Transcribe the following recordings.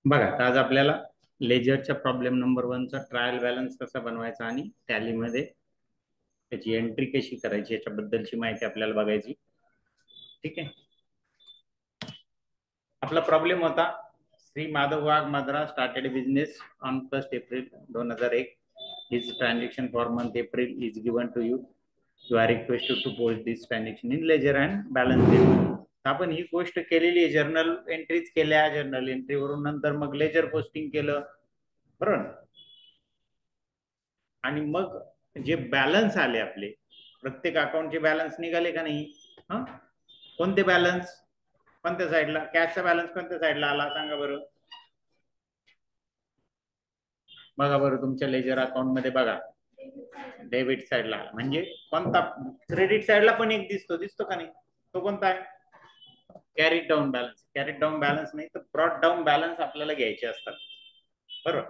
बघा आज आपल्याला लेजरच्या प्रॉब्लेम नंबर 1चा ट्रायल बॅलन्स कसा बनवायचा आणि टॅलीमध्ये त्याची एंट्री कशी करायची याच्याबद्दलची माहिती आपल्याला बघायची. ठीक आहे. आपला प्रॉब्लेम होता Shri Madhav Wagh Madras started business on 1 April 2001. His transaction for month April is given to you. You are requested to post this transaction in ledger and balance sheet. आपण ही गोष्ट केलेली आहे, जर्नल एंट्रीज केल्या, जर्नल एंट्रीवरून नंतर मग लेजर पोस्टिंग केलं, बरोबर. आणि मग जे बॅलन्स आले आपले प्रत्येक अकाउंटचे बॅलन्स निघाले का नाही? हा, कोणते बॅलन्स कोणत्या साईडला? कॅशचा बॅलन्स कोणत्या साईडला आला सांगा बरं. बघा बरं तुमच्या लेजर अकाउंट मध्ये बघा, डेबिट साईडला. म्हणजे कोणता? क्रेडिट साईडला पण एक दिसतो का नाही? तो कोणता आहे? Carried down balance. Carried down balance नाही तर ब्रॉट डाऊन बॅलन्स आपल्याला घ्यायचे असतात, बरोबर.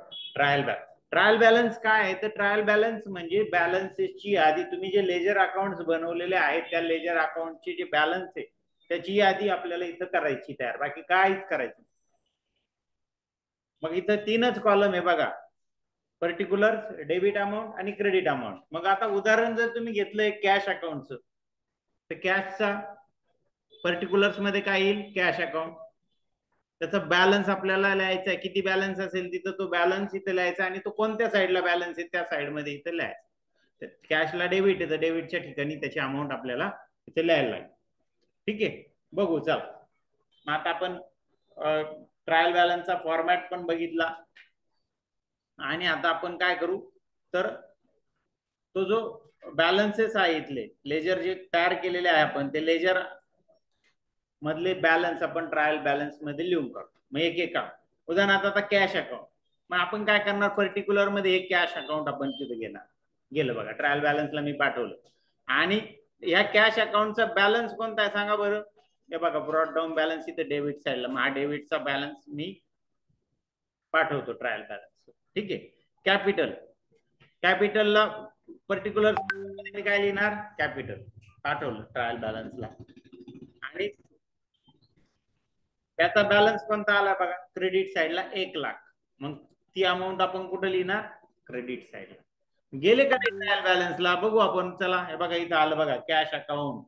ट्रायल बॅलन्स काय आहे? तर ट्रायल बॅलन्स म्हणजे बॅलन्सेसची यादी. तुम्ही जे लेजर अकाउंट बनवलेले आहेत त्या लेजर अकाउंटचे जे बॅलन्स आहे त्याची यादी आपल्याला इथं करायची तयार, बाकी काहीच करायचं. मग इथं 3च कॉलम आहे बघा, पर्टिक्युलर, डेबिट अमाऊंट आणि क्रेडिट अमाऊंट. मग आता उदाहरण जर तुम्ही घेतलंय कॅश अकाउंटचं, तर कॅशचा पर्टिक्युलर्स मध्ये काय येईल? Cash account. त्याचा बॅलन्स आपल्याला लिहायचा आहे, किती बॅलन्स असेल तिथं तो बॅलन्स इथे लिहायचा आणि तो कोणत्या साईडला बॅलन्स आहे त्या साईडमध्ये इथे लिहायचा. कॅशला डेबिट आहे तर डेबिटच्या ठिकाणी त्याची अमाऊंट आपल्याला इथे लिहायला लागेल. ठीक आहे, बघू चला. मग आता आपण ट्रायल बॅलन्सचा फॉर्मॅट पण बघितला आणि आता आपण काय करू, तर तो जो बॅलन्सेस आहे इथले लेजर जे तयार केलेले आहे आपण, ते लेजर मधले बॅलन्स आपण ट्रायल बॅलन्स मध्ये लिहून काढतो. मग एक एक उदाहरणार्थ आता कॅश अकाउंट. मग आपण काय करणार? पर्टिक्युलर मध्ये एक कॅश अकाउंट आपण तिथे घेणार. गेलं बघा, ट्रायल बॅलन्सला मी पाठवलं. आणि ह्या कॅश अकाउंटचा बॅलन्स कोणता आहे सांगा बरं. हे बघा, ब्रॉड डाऊन बॅलन्स इथे डेबिट साईडला. मग हा डेबिटचा बॅलन्स मी पाठवतो ट्रायल बॅलन्स. ठीक आहे. कॅपिटलला पर्टिक्युलर काय लिहिणार? कॅपिटल. पाठवलं ट्रायल बॅलन्सला. आणि त्याचा बॅलन्स कोणता आला बघा? क्रेडिट साईडला 1,00,000. मग ती अमाऊंट आपण कुठे लिहिणार? क्रेडिट साईडला. गेले का नाही ट्रायल बॅलन्सला? बघू आपण. चला, हे बघा इथं आलं बघा, कॅश अकाउंट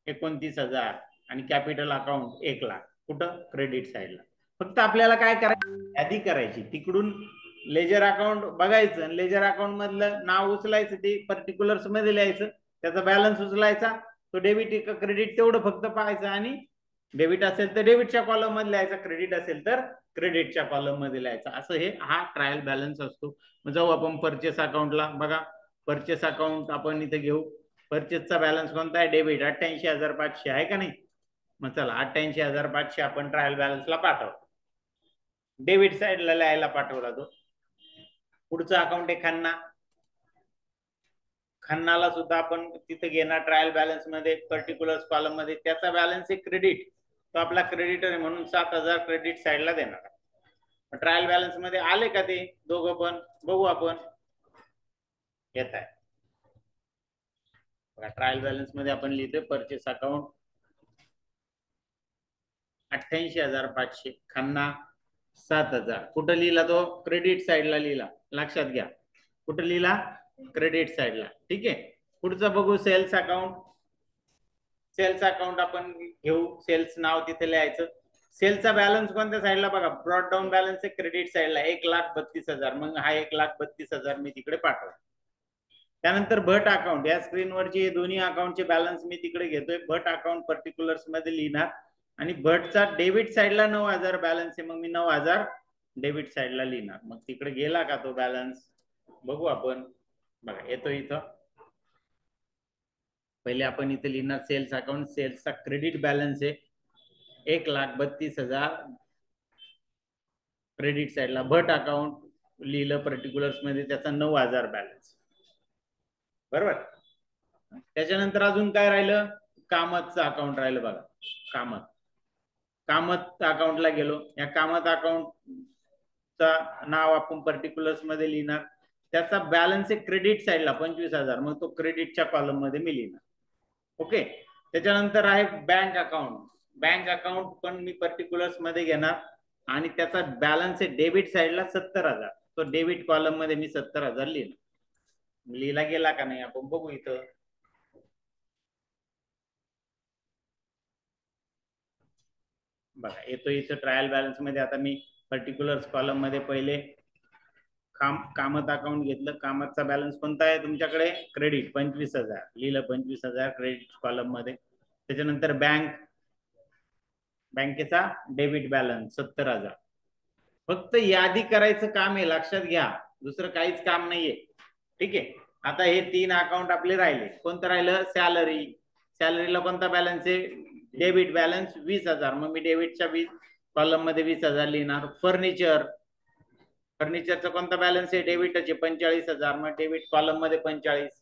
29,000 आणि कॅपिटल अकाउंट 1,00,000. कुठं? क्रेडिट साईडला. फक्त आपल्याला काय करायचं? यादी करायची. तिकडून लेजर अकाउंट बघायचं आणि लेजर अकाउंट मधलं नाव उचलायचं, ते पर्टिक्युलर्स मध्ये लिहायचं, त्याचा बॅलन्स उचलायचा, तो डेबिट का क्रेडिट तेवढं फक्त पाहायचं आणि डेबिट असेल तर डेबिटच्या कॉलम मध्ये लिहायचा, क्रेडिट असेल तर क्रेडिटच्या कॉलम मध्ये लिहायचा. असं हे हा ट्रायल बॅलन्स असतो. मग जाऊ आपण परचेस अकाउंटला. बघा, परचेस अकाउंट आपण इथे घेऊ. परचेसचा बॅलन्स कोणता आहे? डेबिट 88,500 आहे का नाही? मग चला, 88,500 आपण ट्रायल बॅलन्सला पाठवू. डेबिट साईडला लिहायला पाठवला तो. पुढचं अकाउंट आहे खन्ना. खन्नाला सुद्धा आपण तिथे घेणार ट्रायल बॅलन्स मध्ये, पर्टिक्युलर कॉलम मध्ये. त्याचा बॅलन्स आहे क्रेडिट, तो आपला क्रेडिटर आहे म्हणून 7,000 क्रेडिट साईडला देणार. ट्रायल बॅलन्स मध्ये आले का ते दोघं पण? बघू आपण. येत आहे ट्रायल बॅलन्स मध्ये आपण लिहितोय परचेस अकाउंट 88,500, खन्ना 7,000. कुठं लिहिला तो? क्रेडिट साईडला लिहिला. लक्षात घ्या, कुठं लिहिला? क्रेडिट साईडला. ठीक आहे. पुढचं बघू, सेल्स अकाउंट. सेल्स अकाउंट आपण घेऊ. सेल्स नाव तिथे लिहायचं. सेल्सचा बॅलन्स कोणत्या साईडला? बघा, ब्रॉड डाऊन बॅलन्स आहे क्रेडिट साईडला 1,32,000. मग हा 1,32,000 मी तिकडे पाठवतो. त्यानंतर भट अकाउंट. या स्क्रीनवरचे दोन्ही अकाउंटचे बॅलन्स मी तिकडे घेतोय. भट अकाउंट पर्टिक्युलर्स मध्ये लिहिणार आणि भटचा डेबिट साईडला 9,000 बॅलन्स आहे, मग मी 9,000 डेबिट साईडला लिहिणार. मग तिकडे गेला का तो बॅलन्स? बघू आपण. बघा, येतो इथं. पहिले आपण इथे लिहिणार सेल्स अकाउंट. सेल्सचा क्रेडिट बॅलन्स आहे 1,32,000 क्रेडिट साईडला. भट अकाउंट लिहिलं पर्टिक्युलर्स मध्ये, त्याचा 9,000 बॅलन्स, बरोबर. त्याच्यानंतर अजून काय राहिलं? कामतचं अकाउंट राहिलं बघा. कामत अकाउंटला गेलो. या कामत अकाउंटचा नाव आपण पर्टिक्युलर्स मध्ये लिहिणार. त्याचा बॅलन्स आहे क्रेडिट साईडला 25,000. मग तो क्रेडिटच्या कॉलम मध्ये मी लिहिणार. ओके. त्याच्यानंतर आहे बँक अकाउंट. बँक अकाउंट पण मी पर्टिक्युलर्स मध्ये घेणार आणि त्याचा बॅलन्स आहे डेबिट साईडला 70,000. तो डेबिट कॉलम मध्ये मी 70,000 लिहिला गेला का नाही आपण बघू इथं. बघा येतो इथं ट्रायल बॅलन्स मध्ये. आता मी पर्टिक्युलर कॉलम मध्ये पहिले कामत अकाउंट घेतलं. कामतचा बॅलन्स कोणता आहे तुमच्याकडे? क्रेडिट 25,000 लिहिलं. 25,000 क्रेडिट कॉलम मध्ये. त्याच्यानंतर बँकेचा डेबिट बॅलन्स 70,000. फक्त यादी करायचं काम आहे, लक्षात घ्या. दुसरं काहीच काम नाहीये. ठीक आहे. आता हे 3 अकाउंट आपले राहिले. कोणतं राहिलं? सॅलरी. सॅलरीला कोणता बॅलन्स आहे? Debit balance 20,000. मग मी डेबिटच्या कॉलम मध्ये 20,000 लिहिणार. फर्निचरचा कोणता बॅलन्स आहे? डेबिटचे 45,000. मग डेबिट कॉलम मध्ये 45.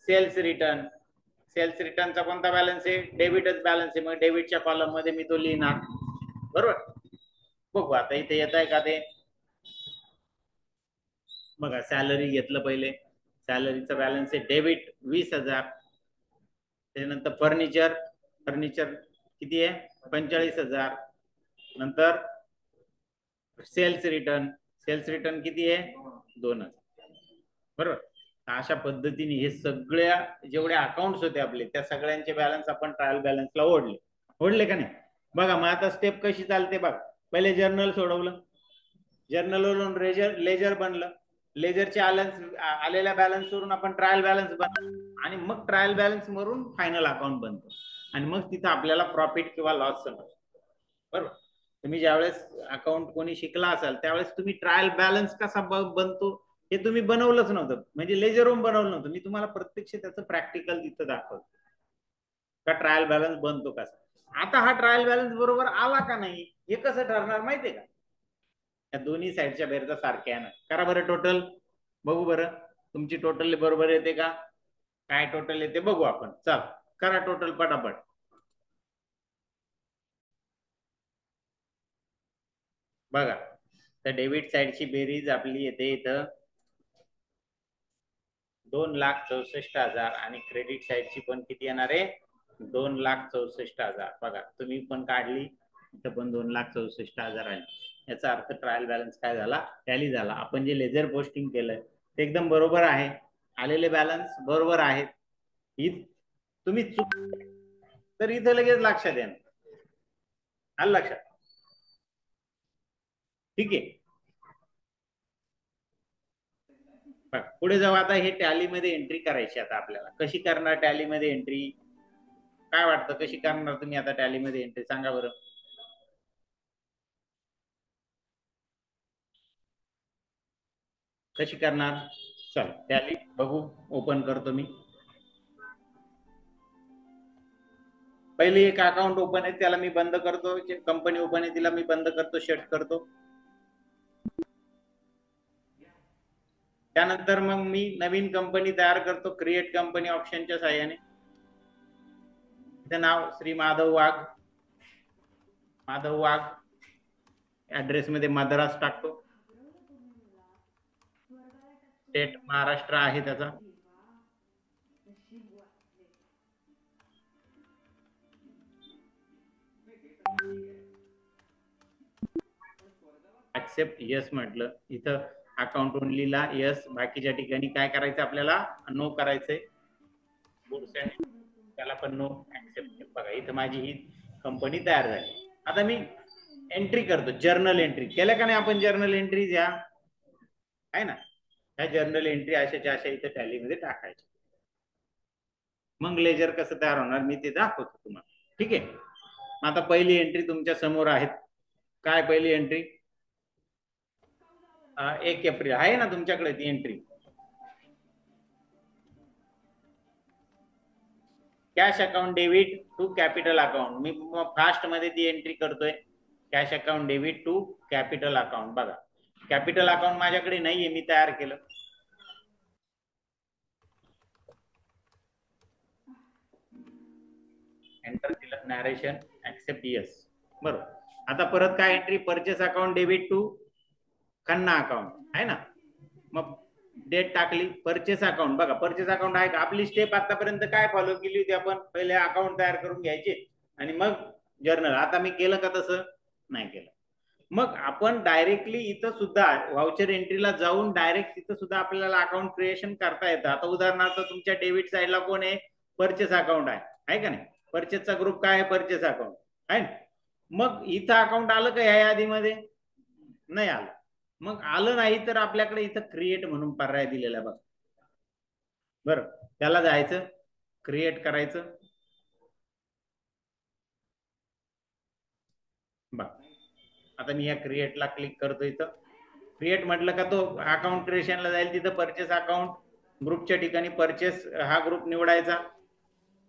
सेल्स रिटर्नचा कोणता बॅलन्स आहे? डेबिटच बॅलन्स आहे. मग डेबिटच्या कॉलम मध्ये मी तो लिहिणार. बरोबर. बघू आता इथे येत आहे का ते. बघा सॅलरी घेतलं पहिले. सॅलरीचा बॅलन्स आहे डेबिट 20,000. त्याच्यानंतर फर्निचर किती आहे? 45,000. नंतर सेल्स रिटर्न किती आहे? 2,000. बरोबर. अशा पद्धतीने हे सगळ्या जेवढे अकाउंट्स होते आपले त्या सगळ्यांचे बॅलन्स आपण ट्रायल बॅलन्सला ओढले का नाही. बघा मग आता स्टेप कशी चालते बघा. पहिले जर्नल सोडवलं. जर्नलवरून लेजर बनलं. लेजरच्या आलेल्या बॅलन्स वरून आपण ट्रायल बॅलन्स बनवलं आणि मग ट्रायल बॅलन्स वरून फायनल अकाउंट बनतो आणि मग तिथं आपल्याला प्रॉफिट किंवा लॉस समजतो. बरोबर. तुम्ही ज्यावेळेस अकाउंट कोणी शिकला असाल त्यावेळेस तुम्ही ट्रायल बॅलन्स कसा बनतो हे तुम्ही बनवलंच नव्हतं. म्हणजे लेजरवरून बनवलं नव्हतं. मी तुम्हाला प्रत्यक्ष त्याचं प्रॅक्टिकल तिथं दाखवतो का ट्रायल बॅलन्स बनतो कसा. आता हा ट्रायल बॅलन्स बरोबर आला का नाही हे कसं ठरणार माहितीये का? या दोन्ही साईडच्या बेरजा सारख्या आहे ना. करा बरं टोटल. बघू बरं तुमची टोटल बरोबर येते का? काय टोटल येते बघू आपण. चल करा टोटल पटापट. बघा तर डेबिट साईडची बेरीज आपली येते इथं 2,64,000 आणि क्रेडिट साईडची पण किती येणार आहे? 2,64,000. बघा तुम्ही पण काढली इथं पण 2,64,000 आहे. याचा अर्थ ट्रायल बॅलन्स काय झाला? टॅली झाला. आपण जे लेजर पोस्टिंग केलंय ते एकदम बरोबर आहे. आलेले बॅलन्स बरोबर आहेत. तुम्ही चूक तर इथं लगेच लक्षात येणार. आलं लक्षात? ठीक आहे. पुढे जाऊ. आता हे टॅलीमध्ये एंट्री करायची. आता आपल्याला कशी करणार टॅलीमध्ये एंट्री? काय वाटतं कशी करणार तुम्ही आता टॅलीमध्ये एंट्री? सांगा बरं. कशी करणार? चल टॅली बघू. ओपन करतो मी. पहिले एक अकाउंट ओपन आहे त्याला मी बंद करतो. कंपनी ओपन आहे तिला मी बंद करतो, शेट करतो. त्यानंतर मग मी नवीन कंपनी तयार करतो क्रिएट कंपनी ऑप्शनच्या साहाय्याने. इथं नाव श्री माधव वाघ. ऍड्रेस मध्ये मद्रास टाकतो. स्टेट महाराष्ट्र आहे त्याचा. ऍक्सेप्ट यस म्हटलं. इथं अकाउंट ओनलीला यस. बाकीच्या ठिकाणी काय करायचं आपल्याला? नो करायचंय. त्याला पण नो. ऍक्सेप्ट. बघा इथं माझी ही कंपनी तयार झाली. आता मी एंट्री करतो. जर्नल एंट्री केलं का नाही आपण? जर्नल एंट्रीज या आहे ना. ह्या जर्नल एंट्री अशाच्या अशा इथं टॅलीमध्ये टाकायच्या. मग लेजर कसं तयार होणार मी ते दाखवतो तुम्हाला. ठीक आहे. आता पहिली एंट्री तुमच्या समोर आहेत. काय पहिली एंट्री? 1 एप्रिल आहे ना तुमच्याकडे ती entry. Cash account debit to capital account. मी फास्ट मध्ये ती एंट्री करतोय. Cash account debit to capital account. बघा कॅपिटल अकाउंट माझ्याकडे नाहीये, मी तयार केलं. एंटर दिलं. नॅरेशन. Accept yes. बरोबर. आता परत काय entry? Purchase account debit to Khanna account आहे ना. मग डेट टाकली. Purchase account. बघा परचेस अकाउंट आहे का? आपली स्टेप आतापर्यंत काय फॉलो केली होती आपण? पहिले अकाउंट तयार करून घ्यायचे आणि मग जर्नल. आता मी केलं का तसं? नाही केलं. मग आपण डायरेक्टली इथं सुद्धा व्हाउचर एंट्रीला जाऊन डायरेक्ट तिथं सुद्धा आपल्याला अकाउंट क्रिएशन करता येतं. आता उदाहरणार्थ तुमच्या डेबिट साईडला कोण आहे, परचेस अकाउंट आहे का नाही, परचेसचा ग्रुप काय आहे, परचेस अकाउंट आहे. मग इथं अकाउंट आलं का या यादीमध्ये, नाही आलं. मग आलं नाही तर आपल्याकडे इथं क्रिएट म्हणून पर्याय दिलेला बघ. बरं, त्याला जायचं, क्रिएट करायचं. बघ आता मी या क्रिएटला क्लिक करतो. इथं क्रिएट म्हटलं का तो अकाउंट क्रिएशनला जाईल. तिथं परचेस अकाउंट ग्रुपच्या ठिकाणी परचेस हा ग्रुप निवडायचा.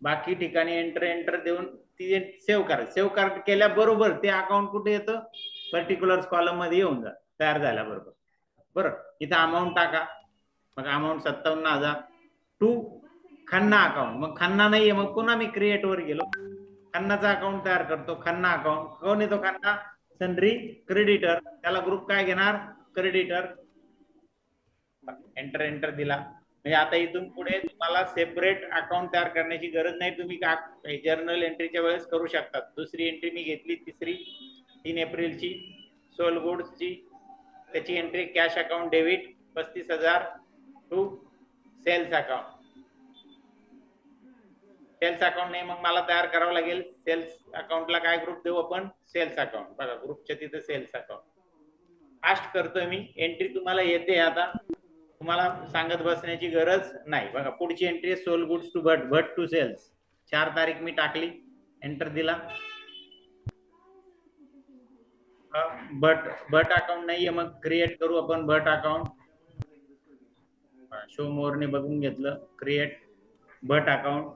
बाकी ठिकाणी एंटर देऊन ती सेव्ह करायचं. सेव्ह केल्याबरोबर ते अकाउंट कुठे येतं, पर्टिक्युलर कॉलम मध्ये येऊन जा, तयार झाल्याबरोबर. बरं, इथं अमाऊंट टाका. मग अमाऊंट 57,000 टू खन्ना अकाउंट. मग खन्ना नाहीये, मग पुन्हा मी क्रिएट वर गेलो, खन्नाचा अकाउंट तयार करतो. खन्ना अकाउंट कोण येतो, खन्ना सनरी क्रेडिटर. त्याला ग्रुप काय घेणार, क्रेडिटर. एंटर दिला. म्हणजे आता इथून पुढे तुम्हाला सेपरेट अकाउंट तयार करण्याची गरज नाही. तुम्ही जर्नल एंट्रीच्या वेळेस करू शकता. दुसरी एंट्री मी घेतली, तिसरी 3 एप्रिलची सोल गुड्सची. त्याची entry cash account debit 35,000 to sales account. Sales account नाही, मग मला तयार करावं लागेल. सेल्स अकाउंटला काय ग्रुप देऊ आपण, सेल्स अकाउंट. बघा ग्रुपच्या तिथे सेल्स अकाउंट. फास्ट करतोय मी. एंट्री तुम्हाला येते, आता तुम्हाला सांगत बसण्याची गरज नाही. बघा पुढची एंट्री आहे sold goods to Bhat to sales. 4 तारीख मी टाकली, एंटर दिला. भट अकाउंट नाहीये, मग क्रिएट करू आपण भट अकाउंट. शो मोरने बघून घेतलं, क्रिएट भट अकाउंट.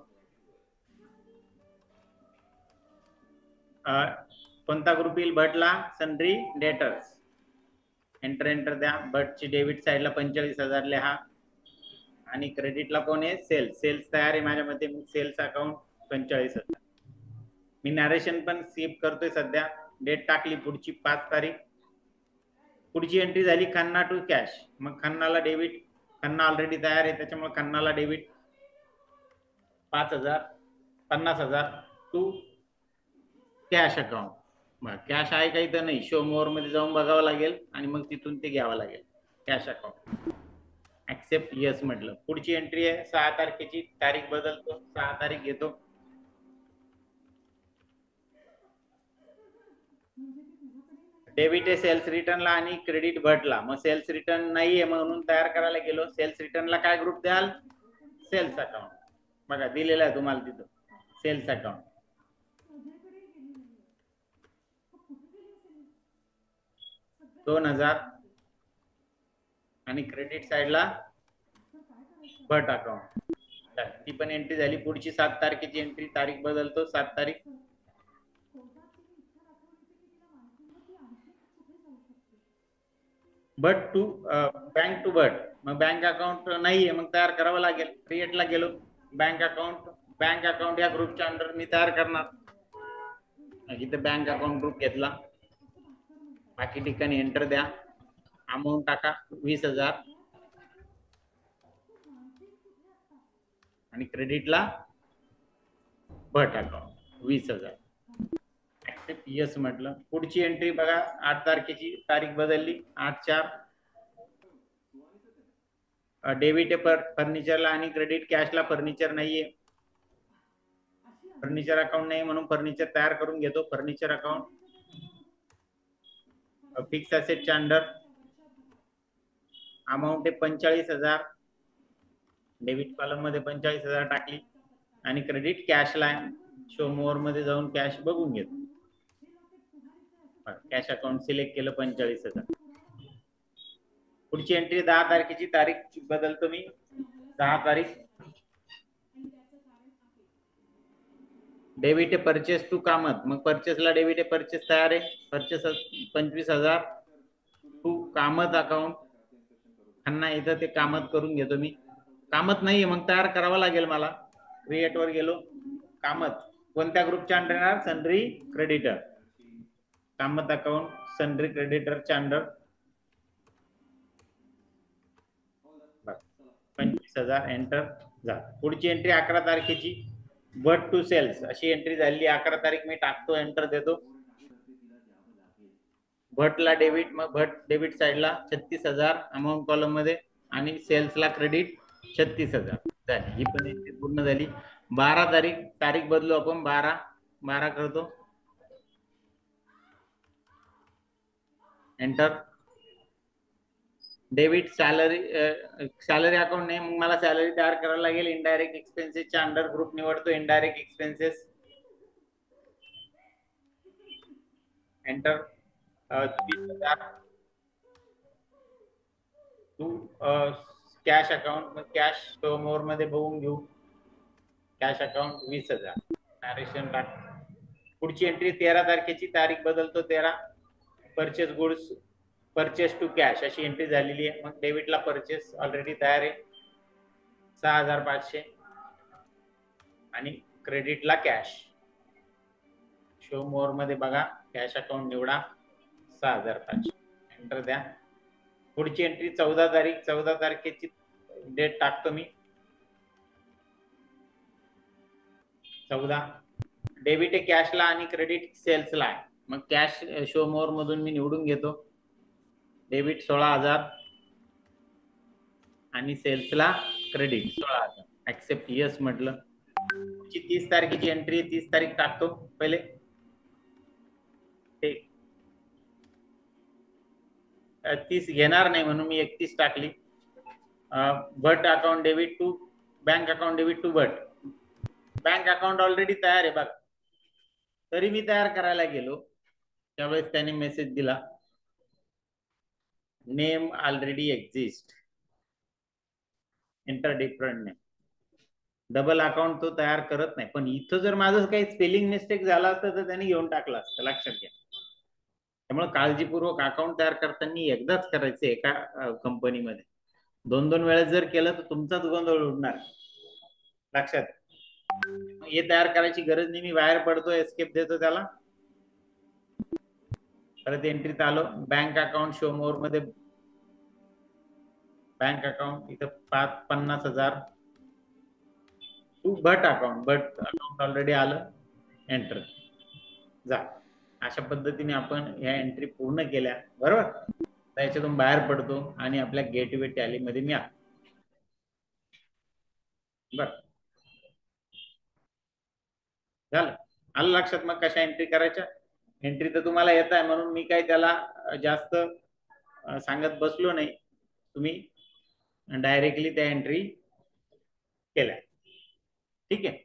कोणता ग्रुप येईल भटला, सनरी डेटर्स. एंटर द्या. भटची डेबिट साईडला 45,000 लिहा आणि क्रेडिटला कोण आहे, सेल्स. सेल्स तयार आहे माझ्यामध्ये, मग सेल्स अकाउंट 45,000. मी नॅरेशन पण सेव्ह करतोय सध्या. डेट टाकली पुढची 5 तारीख. पुढची एंट्री झाली खन्ना टू कॅश. मग खन्नाला डेबिट, खन्ना ऑलरेडी तयार आहे त्याच्यामुळे खन्नाला debit 5,000 50,000 to cash account. Cash आहे का इथं, नाही. शो मोर मध्ये जाऊन बघावं लागेल आणि मग तिथून ते घ्यावं लागेल, कॅश अकाउंट. ऍक्सेप्ट यस म्हटलं. पुढची एंट्री आहे 6 तारखेची. तारीख बदलतो, 6 तारीख घेतो. डेबिट आहे सेल्स रिटर्नला आणि क्रेडिट भटला. मग सेल्स रिटर्न नाहीये म्हणून तयार करायला गेलो. सेल्स रिटर्नला काय ग्रुप द्याल, सेल्स अकाउंट. बघा दिलेला आहे तुम्हाला तिथं, सेल्स अकाउंट. $2,000 आणि क्रेडिट साईडला भट अकाउंट. ती पण एंट्री झाली. पुढची 7 तारखेची एंट्री, तारीख बदलतो, 7 तारीख. भट टू बँक टू भट. मग बँक अकाउंट नाहीये, मग तयार करावं लागेल. क्रिएटला गेलो, बँक अकाउंट या ग्रुपच्या अंडर मी तयार करणार. इथे बँक अकाउंट ग्रुप घेतला. बाकी ठिकाणी एंटर द्या. अमाऊंट टाका 20,000 आणि क्रेडिटला भट अकाउंट 20,000. ऍक्सेप्ट यस म्हटलं. पुढची एंट्री बघा 8 तारखेची, तारीख बदलली 8/4. डेबिट फर्निचरला आणि क्रेडिट कॅशला. फर्निचर नाहीये, फर्निचर अकाउंट नाही म्हणून फर्निचर तयार करून घेतो. फर्निचर अकाउंट फिक्स असेटच्या अंडर. अमाऊंट आहे 45,000. डेबिट कॉलम मध्ये 45,000 टाकली आणि क्रेडिट कॅशला शो मोर मध्ये जाऊन कॅश बघून घेतो. कॅश अकाउंट सिलेक्ट केलं 45,000. पुढची एंट्री 10 तारखेची, तारीख बदलतो मी 10 तारीख. डेबिट आहे परचेस टू कामत. मग परचेसला डेबिट आहे, परचेस तयार आहे. Purchase 25,000 to Kamath account. Khanna इथं ते कामत करून घेतो मी. कामत नाहीये, मग तयार करावं लागेल मला. क्रिएट वर गेलो, कामत. कोणत्या ग्रुपच्या अंडर येणार, sundry creditor. Kamath account sundry क्रेडिटरच्या अंडर 25,000. एंटर झालं. पुढची एंट्री 11 तारखेची, भट टू सेल्स अशी एंट्री झाली. 11 तारीख मी टाकतो, एंटर देतो. भटला डेबिट, मग भट डेबिट साईडला 36,000 अमाऊंट कॉलम मध्ये आणि सेल्सला क्रेडिट 36,000 ही पण एंट्री पूर्ण झाली. 12 तारीख बदलू आपण, 12 करतो, एंटर. डेबिट सॅलरी अकाउंट नाही, मग मला सॅलरी तयार करायला लागेल. इनडायरेक्ट एक्सपेन्सेसच्या अंडर ग्रुप निवडतो, indirect expenses, enter. 20,000 to cash account, मग कॅश तो मोर मध्ये बघून घेऊ. कॅश अकाउंट 20,000 नरेशन टाक. पुढची एंट्री 13 तारखेची, तारीख बदलतो 13. Purchase goods, purchase to cash अशी एंट्री झालेली आहे. मग डेबिटला परचेस ऑलरेडी तयार आहे 6,500 आणि क्रेडिटला कॅश. शो मोर मध्ये बघा, कॅश अकाउंट निवडा 6,500, एंटर द्या. पुढची एंट्री 14 तारीख, 14 तारखेची डेट टाकतो मी 14. डेबिट आहे कॅशला आणि क्रेडिट सेल्सला आहे. मग कॅश शो मोर मधून मी निवडून घेतो. डेबिट 16,000 आणि सेल्सला क्रेडिट 16,000. ऍक्सेप्ट यस म्हटलं. 30 तारखेची एंट्री, 30 तारीख टाकतो पहिले. 30 घेणार नाही म्हणून मी 31 टाकली. Bhat account debit to bank account debit to Bhat. Bank account already तयार आहे बघ, तरी मी तयार करायला गेलो त्यावेळेस त्याने मेसेज दिला, name already exist, enter different name. Double account तो तयार करत नाही. पण इथं जर माझं काही स्पेलिंग मिस्टेक झाला असतं तर त्यांनी घेऊन टाकला असतं, लक्षात घ्या. त्यामुळे काळजीपूर्वक अकाउंट तयार करताना एकदाच करायचं एका कंपनीमध्ये. 2-2 वेळेस जर केलं तर तुमचाच गोंधळ उडणार, लक्षात. हे तयार करायची गरज नाही, मी बाहेर पडतो, एस्केप देतो त्याला. परत एंट्रीत आलो, बँक अकाउंट शो मोर मध्ये बँक अकाउंट इथं 50,000 टू भट अकाउंट ऑलरेडी आलं, एंटर जा. अशा पद्धतीने आपण ह्या एंट्री पूर्ण केल्या, बरोबर. त्याच्यातून बाहेर पडतो आणि आपल्या गेटवे टॅली मध्ये मी आलो. बर, झालं, आलं लक्षात. मग कशा एंट्री करायच्या. एंट्री तर तुम्हाला येत आहे म्हणून मी काही त्याला जास्त सांगत बसलो नाही. तुम्ही डायरेक्टली त्या एंट्री केल्या, ठीक आहे,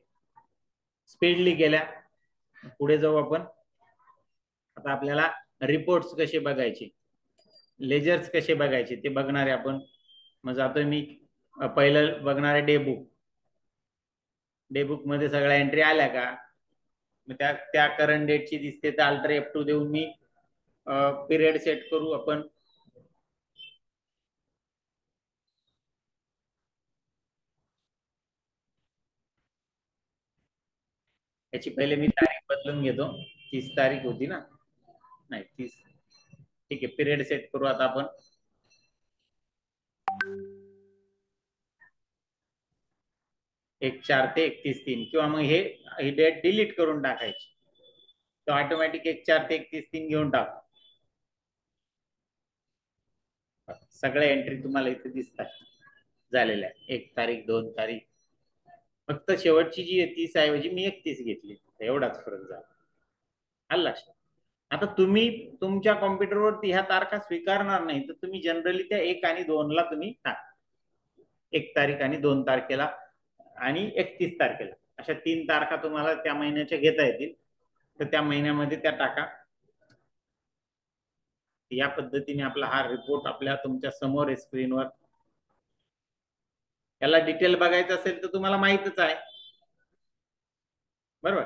स्पीडली केल्या. पुढे जाऊ आपण. आता आपल्याला रिपोर्ट्स कसे बघायचे, लेजर्स कसे बघायचे ते बघणार आहे आपण. मग जातोय मी, पहिलं बघणार आहे डेबुक. डेबुक मध्ये सगळ्या एंट्री आल्या का, मग त्या करंट डेटची दिसते तर अल्टर F2 देऊन मी पिरियड सेट करू आपण. याची पहिले मी तारीख बदलून घेतो, 30 तारीख होती ना, नाही 30, ठीक आहे. पिरियड सेट करू आता आपण. एक 4 ते 31/3 किंवा मग ही डेट डिलीट करून टाकायची, तो ऑटोमॅटिक 1/4 ते 31/3 घेऊन टाक. सगळ्या एंट्री तुम्हाला इथे दिसतात झालेल्या. 1 तारीख, 2 तारीख, फक्त शेवटची जी आहे 30 ऐवजी मी 31 घेतली, एवढाच फरक झाला. आलं लक्षात. आता तुम्ही तुमच्या कॉम्प्युटरवरती ह्या तारखा स्वीकारणार नाही तर तुम्ही जनरली त्या 1 आणि 2 ला तुम्ही टाका. 1 तारीख आणि 2 तारखेला आणि 31 तारखेला अशा 3 तारखा तुम्हाला त्या महिन्याच्या घेता येतील, तर त्या महिन्यामध्ये त्या टाका. या पद्धतीने आपला हा रिपोर्ट आपल्या तुमच्या समोर आहे स्क्रीनवर. याला डिटेल बघायचं असेल तर तुम्हाला माहितच आहे, बरोबर.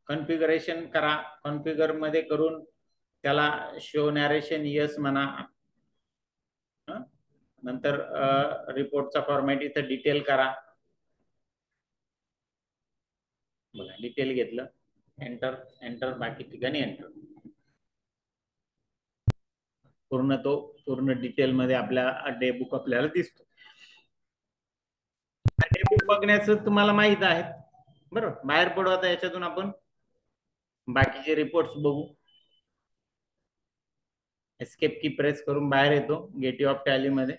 कॉन्फिगरेशन करा, कॉन्फिगर मध्ये करून त्याला शो नॅरेशन यस म्हणा. नंतर रिपोर्टचा फॉर्मॅट इथं डिटेल करा, बघा डिटेल घेतलं, एंटर एंटर, बाकी ठिकाणी एंटर. पूर्ण डिटेल मध्ये आपल्या डे बुक आपल्याला दिसतो. डे बुक बघण्याचं तुम्हाला माहित आहे, बरोबर. बाहेर पडू आता याच्यातून, आपण बाकीचे रिपोर्ट्स बघू. एस्केप की प्रेस करून बाहेर येतो गेटवे ऑफ टॅली मध्ये.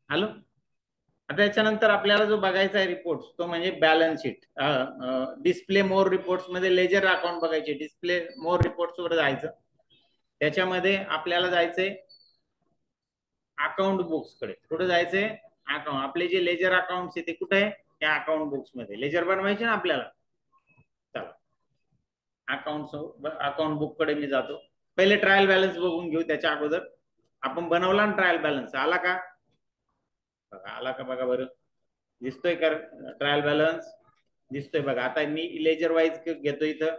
आलो. आता याच्यानंतर आपल्याला जो बघायचा आहे रिपोर्ट तो म्हणजे बॅलन्स शीट. डिस्प्ले मोर रिपोर्ट्स मध्ये लेजर अकाउंट बघायचे. डिस्प्ले मोर रिपोर्ट्स वर जायचं. त्याच्यामध्ये आपल्याला जायचंय अकाउंट बुक्स कडे. कुठे जायचंय? अकाउंट. आपले जे लेजर अकाउंट्स आहे ते कुठे आहे? त्या अकाउंट बुक्स मध्ये. लेजर बनवायचे ना आपल्याला. चला अकाउंट बुक कडे मी जातो. पहिले ट्रायल बॅलन्स बघून घेऊ. त्याच्या अगोदर आपण बनवला ना ट्रायल बॅलन्स. आला का? बघा आला का बघा बरं. दिसतोय का ट्रायल बॅलन्स? दिसतोय बघा. आता मी लेजर वाईज घेतो इथं.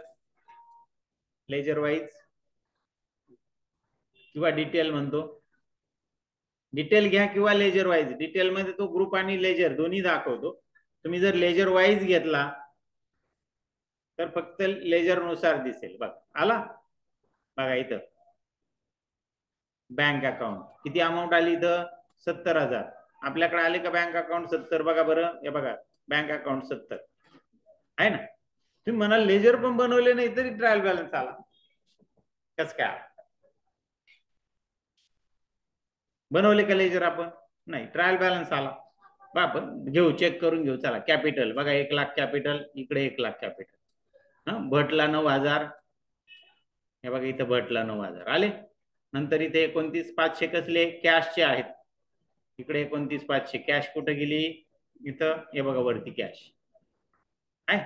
लेजर वाईज किंवा डिटेल म्हणतो. डिटेल घ्या किंवा लेजर वाईज. डिटेल मध्ये तो ग्रुप आणि लेजर दोन्ही दाखवतो. तुम्ही जर लेजर वाईज घेतला तर फक्त लेजर नुसार दिसेल. बघा आला. बघा इथं बँक अकाउंट किती अमाऊंट आली इथं? 70,000. आपल्याकडे आले का बँक अकाउंट 70? बघा बरं. हे बघा बँक अकाउंट 70 आहे ना. तुम्ही म्हणाल लेजर पण बनवले नाही तरी ट्रायल बॅलन्स आला. कस काय? बनवले का लेजर आपण? नाही. ट्रायल बॅलन्स आला. आपण घेऊ चेक करून घेऊ. चला कॅपिटल बघा 1 लाख कॅपिटल. इकडे 1 लाख कॅपिटल. भटला 9,000. हे बघा इथं भटला 9,000 आले. नंतर इथे 29,500 कसले? कॅशचे आहेत. इकडे 29,500 कॅश कुठे गेली? इथं हे बघा वरती कॅश आहे.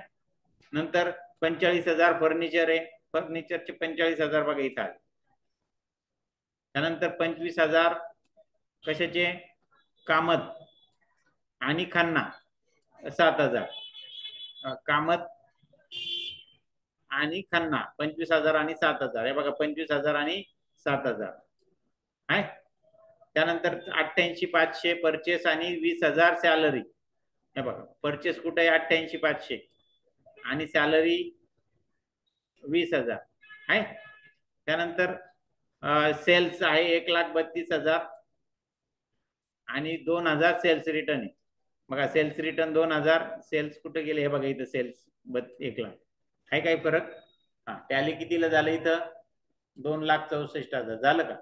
नंतर 45,000 फर्निचर आहे. फर्निचरचे 45,000 बघा इथं आले. त्यानंतर 25,000 कशाचे? कामत आणि खन्ना. 7,000 कामत आणि खन्ना. 25,000 आणि 7,000. हे बघा 25,000 आणि 7,000 आहे. त्यानंतर 88,500 परचेस आणि 20,000 सॅलरी. हे बघा परचेस कुठे आहे? 88,500 आणि सॅलरी 20,000 आहे. त्यानंतर सेल्स आहे 1,32,000 आणि 2,000 सेल्स रिटर्न आहे. बघा सेल्स रिटर्न 2,000. सेल्स कुठे गेले? हे बघा इथं सेल्स 1 लाख आहे. काही फरक? हा टॅली कितीला झालं इथं? 2,64,000 झालं का?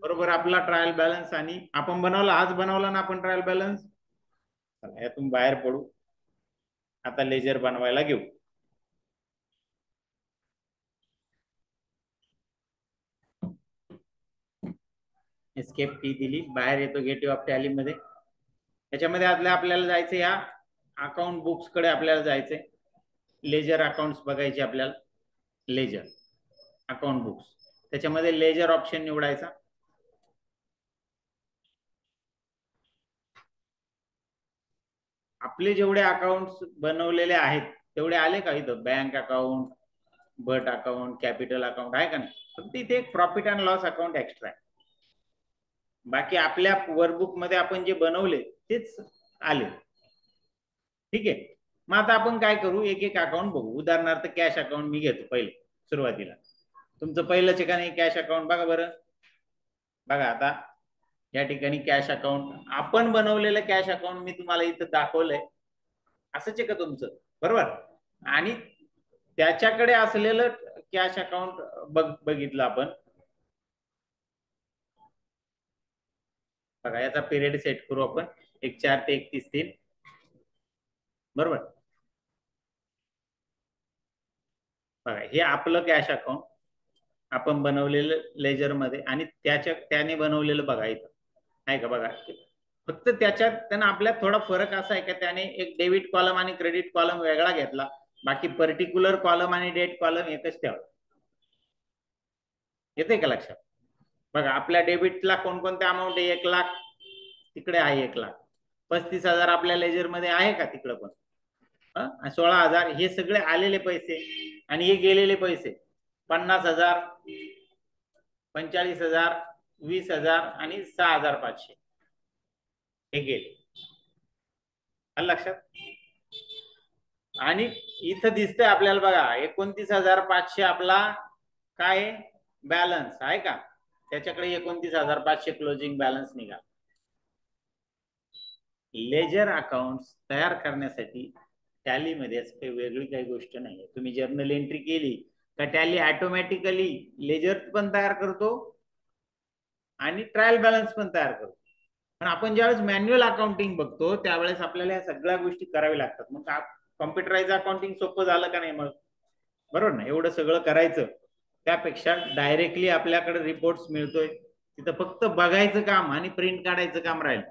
बरोबर. आपला ट्रायल बॅलन्स आणि आपण बनवला. आज बनवला ना आपण ट्रायल बॅलन्स. यातून बाहेर पडू. आता लेजर बनवायला घेऊ. एस्केप की दिली. बाहेर येतो गेटवे ऑफ टॅली मध्ये. त्याच्यामध्ये आपल्याला जायचं या अकाउंट बुक्स कडे. आपल्याला जायचंय. लेजर अकाउंट्स बघायचे आपल्याला. Ledger account books. त्याच्यामध्ये लेजर ऑप्शन निवडायचा. आपले जेवढे अकाउंट्स बनवलेले आहेत तेवढे आले का इथं? Bank account, but account, capital account आहे का नाही? फक्त इथे एक profit and loss account extra आहे. बाकी आपल्या वर्कबुक मध्ये आपण जे बनवले तेच आले. ठीक आहे. मग आता आपण काय करू? एक एक अकाउंट बघू. उदाहरणार्थ कॅश अकाउंट मी घेतो पहिले सुरुवातीला. तुमचं पहिलं ठिकाणी कॅश अकाउंट बघा बरं. बघा आता या ठिकाणी कॅश अकाउंट आपण बनवलेलं कॅश अकाउंट मी तुम्हाला इथं दाखवलंय. असंच आहे का तुमचं? बरोबर. आणि त्याच्याकडे असलेलं कॅश अकाउंट बघितलं आपण. बघा याचा पिरियड सेट करू आपण 1/4 ते 31/3. बरोबर. बघा हे आपलं कॅश अकाउंट आपण बनवलेलं लेजर मध्ये आणि त्याने बनवलेलं बघा इथं आहे का? बघा फक्त त्याच्यात त्यांना आपल्यात थोडा फरक असा आहे का त्याने एक डेबिट कॉलम आणि क्रेडिट कॉलम वेगळा घेतला. बाकी पर्टिक्युलर कॉलम आणि डेट कॉलम एकच ठेवला. येते का लक्षात? बघा आपल्या डेबिटला कोणकोणत्या अमाऊंट आहे? 1 लाख. तिकडे आहे 1 लाख. 35,000 आपल्या लेजर मध्ये आहे का? तिकडे पण 16,000. हे सगळे आलेले पैसे आणि हे गेलेले पैसे 50,000, 45,000, 20,000 आणि 6,500 हे गेले. लक्षात? आणि इथं दिसतंय आपल्याला बघा 29,500 आपला काय बॅलन्स आहे का? त्याच्याकडे 29,500 क्लोजिंग बॅलन्स निघाला. लेजर अकाउंट तयार करण्यासाठी टॅलीमध्ये काही वेगळी काही गोष्ट नाही. तुम्ही जर्नल एंट्री केली का टॅली ऑटोमॅटिकली लेजर पण तयार करतो आणि ट्रायल बॅलन्स पण तयार करतो. पण आपण ज्यावेळेस मॅन्युअल अकाउंटिंग बघतो त्यावेळेस आपल्याला या सगळ्या गोष्टी कराव्या लागतात. मग कॉम्प्युटराइज अकाउंटिंग सोपं झालं का नाही? मग बरोबर ना, एवढं सगळं करायचं त्यापेक्षा डायरेक्टली आपल्याकडे रिपोर्ट्स मिळतोय, तिथं फक्त बघायचं काम आणि प्रिंट काढायचं काम राहील.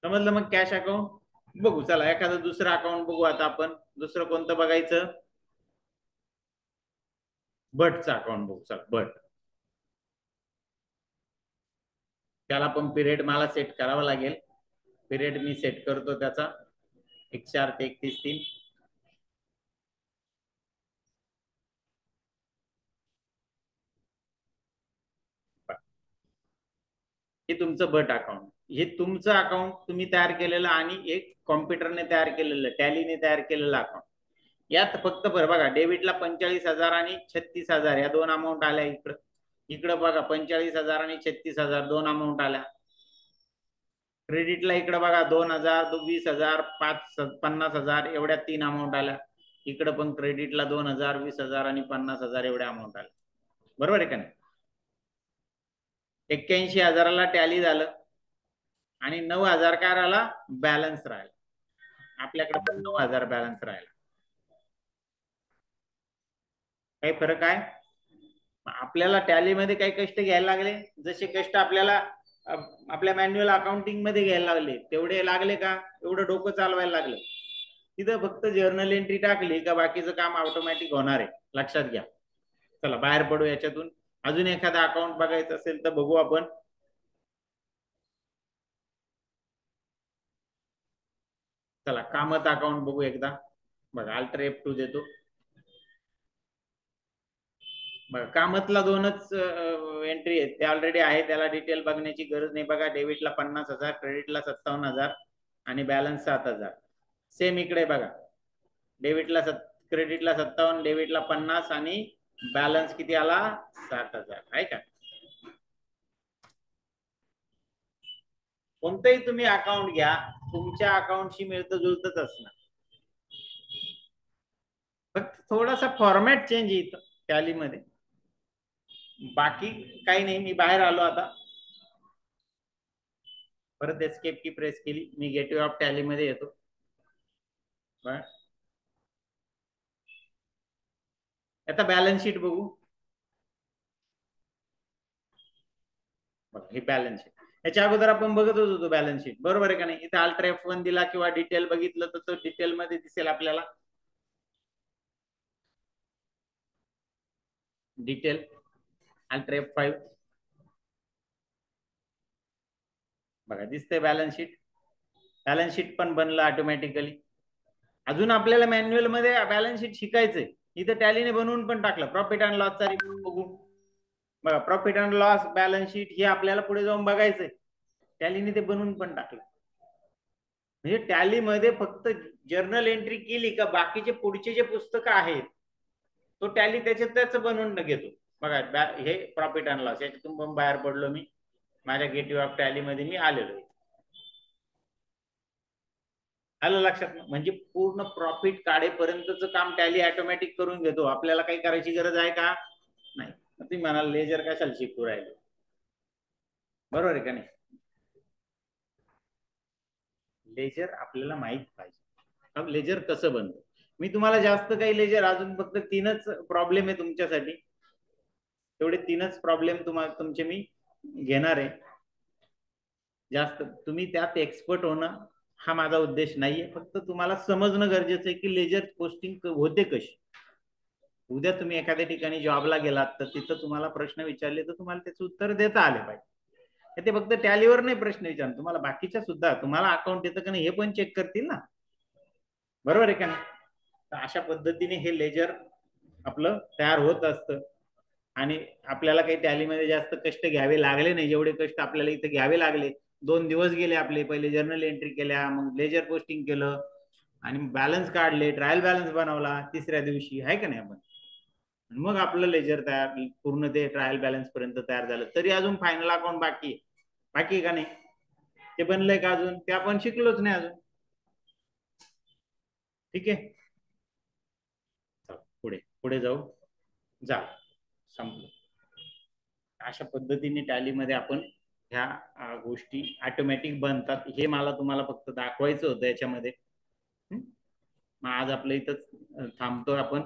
समजलं? मग कॅश अकाउंट बघू. चला एखादं दुसरं अकाउंट बघू आता आपण. दुसरं कोणतं बघायचं? भटचं अकाउंट बघू. चला भट. त्याला पण पिरियड मला सेट करावा लागेल. पिरियड मी सेट करतो त्याचा 1/4 ते 31/3. हे तुमचं भट अकाउंट. हे तुमचं अकाउंट तुम्ही तयार केलेलं आणि एक कॉम्प्युटरने तयार केलेलं, टॅलीने तयार केलेलं अकाउंट. यात फक्त बघा डेबिटला 45,000 आणि 36,000 या दोन अमाऊंट आल्या. इकडं इकडं बघा 45,000 आणि 36,000 दोन अमाऊंट आल्या. क्रेडिटला इकडे बघा 2,000, 20,000, 50,000 एवढ्या तीन अमाऊंट आल्या. इकडे पण क्रेडिटला 2,000, 20,000 आणि 50,000 एवढ्या अमाऊंट आल्या. बरोबर आहे का नाही? 81,000ला टॅली झालं आणि 9,000 काय राहिला? बॅलन्स राहिला. आपल्याकडे पण 9,000 बॅलन्स राहिला. काही फरक आहे? आपल्याला टॅलीमध्ये काही कष्ट घ्यायला लागले जसे कष्ट आपल्याला आपल्या मॅन्युअल अकाउंटिंग मध्ये घ्यायला लागले तेवढे लागले का? एवढं डोकं चालवायला लागलं. तिथं फक्त जर्नल एंट्री टाकली का बाकीचं काम ऑटोमॅटिक होणार आहे. लक्षात घ्या. चला बाहेर पडू याच्यातून. अजून एखादा अकाउंट बघायचं असेल तर बघू आपण. चला कामत अकाउंट बघू एकदा. बघा अल्टर F2 देतो. बघा कामतला दोनच एंट्री आहेत, ते ऑलरेडी आहे, त्याला डिटेल बघण्याची गरज नाही. बघा डेबिटला 50,000, क्रेडिटला 57,000 आणि बॅलन्स 7,000. सेम इकडे बघा डेबिटला क्रेडिटला 57, डेबिटला 50 आणि बॅलन्स किती आला? 7,000 आहे का? कोणतंही तुम्ही अकाउंट घ्या तुमच्या अकाउंटशी मिळतं जुळतच असणार. फक्त थोडासा फॉर्मॅट चेंज येतो टॅलीमध्ये, बाकी काही नाही. मी बाहेर आलो आता, परत एस्केप की प्रेस केली, मी गेटवे ऑफ टॅली मध्ये येतो. आता बॅलन्स शीट बघू. बघा ही बॅलन्स शीट. याच्या अगोदर आपण बघत होतो बॅलन्स शीट, बरोबर आहे का नाही? इथे अल्टर F1 दिला किंवा डिटेल बघितलं तर तो डिटेल मध्ये दिसेल आपल्याला. डिटेल अल्टर F5 बघा दिसतंय बॅलन्स शीट. बॅलन्स शीट पण बनलं ऑटोमॅटिकली. अजून आपल्याला मॅन्युअल मध्ये बॅलन्स शीट शिकायचंय. इथं टॅलीने बनवून पण टाकलं. प्रॉफिट अँड लॉसचा रिपोर्ट बघू. बघा profit and loss balance sheet हे आपल्याला पुढे जाऊन बघायचंय. टॅलीने ते बनवून पण टाकलं. म्हणजे टॅलीमध्ये फक्त जर्नल एंट्री केली का बाकीचे पुढचे जे पुस्तकं आहेत तो टॅली त्याच बनवून घेतो. बघा हे प्रॉफिट अँड लॉस, याच्यातून पण बाहेर पडलो मी. माझ्या गेटवे ऑफ टॅली मध्ये मी आलेलो. आलं लक्षात? म्हणजे पूर्ण प्रॉफिट काढेपर्यंतचं काम टॅली ऑटोमॅटिक करून घेतो. आपल्याला काही करायची गरज आहे का? नाही. तुम्ही म्हणाल लेजर कशाला शिकू राहिले, बरोबर आहे का नाही? लेजर आपल्याला माहित पाहिजे. अब लेजर कसं बनतं. मी तुम्हाला जास्त काही लेजर अजून फक्त 3च प्रॉब्लेम आहे तुमच्यासाठी, तेवढे 3च प्रॉब्लेम तुम्हाला तुमचे मी घेणार आहे. जास्त तुम्ही त्यात एक्सपर्ट होणं हा माझा उद्देश नाहीये. फक्त तुम्हाला समजणं गरजेचं आहे की लेजर पोस्टिंग होते कशी. उद्या तुम्ही एखाद्या ठिकाणी जॉबला गेलात तर तिथं तुम्हाला प्रश्न विचारले तर तुम्हाला त्याचं उत्तर देता आले पाहिजे. ते फक्त टॅलीवर नाही प्रश्न विचारणार, तुम्हाला बाकीच्या सुद्धा, तुम्हाला अकाउंट येतं का नाही हे पण चेक करतील ना, बरोबर आहे का नाही? तर अशा पद्धतीने हे लेजर आपलं तयार होत असतं. आणि आपल्याला काही टॅलीमध्ये जास्त कष्ट घ्यावे लागले नाही, जेवढे कष्ट आपल्याला इथे घ्यावे लागले. 2 दिवस गेले आपले. पहिले जर्नल एंट्री केल्या, मग लेजर पोस्टिंग केलं आणि बॅलन्स काढले, ट्रायल बॅलन्स बनवला तिसऱ्या दिवशी, आहे का नाही? आपण मग आपलं लेजर तयार पूर्ण ते ट्रायल बॅलन्स पर्यंत तयार झालं. तरी अजून फायनल अकाउंट बाकी आहे. बाकी आहे का नाही? ते बनलंय का अजून? ते आपण शिकलोच नाही अजून. ठीक आहे, पुढे पुढे जाऊ. जा, संपलं. अशा पद्धतीने टॅलीमध्ये आपण ह्या गोष्टी ऑटोमॅटिक बनतात. हे मला तुम्हाला फक्त दाखवायचं होतं याच्यामध्ये. मग आज आपलं इथं थांबतोय आपण.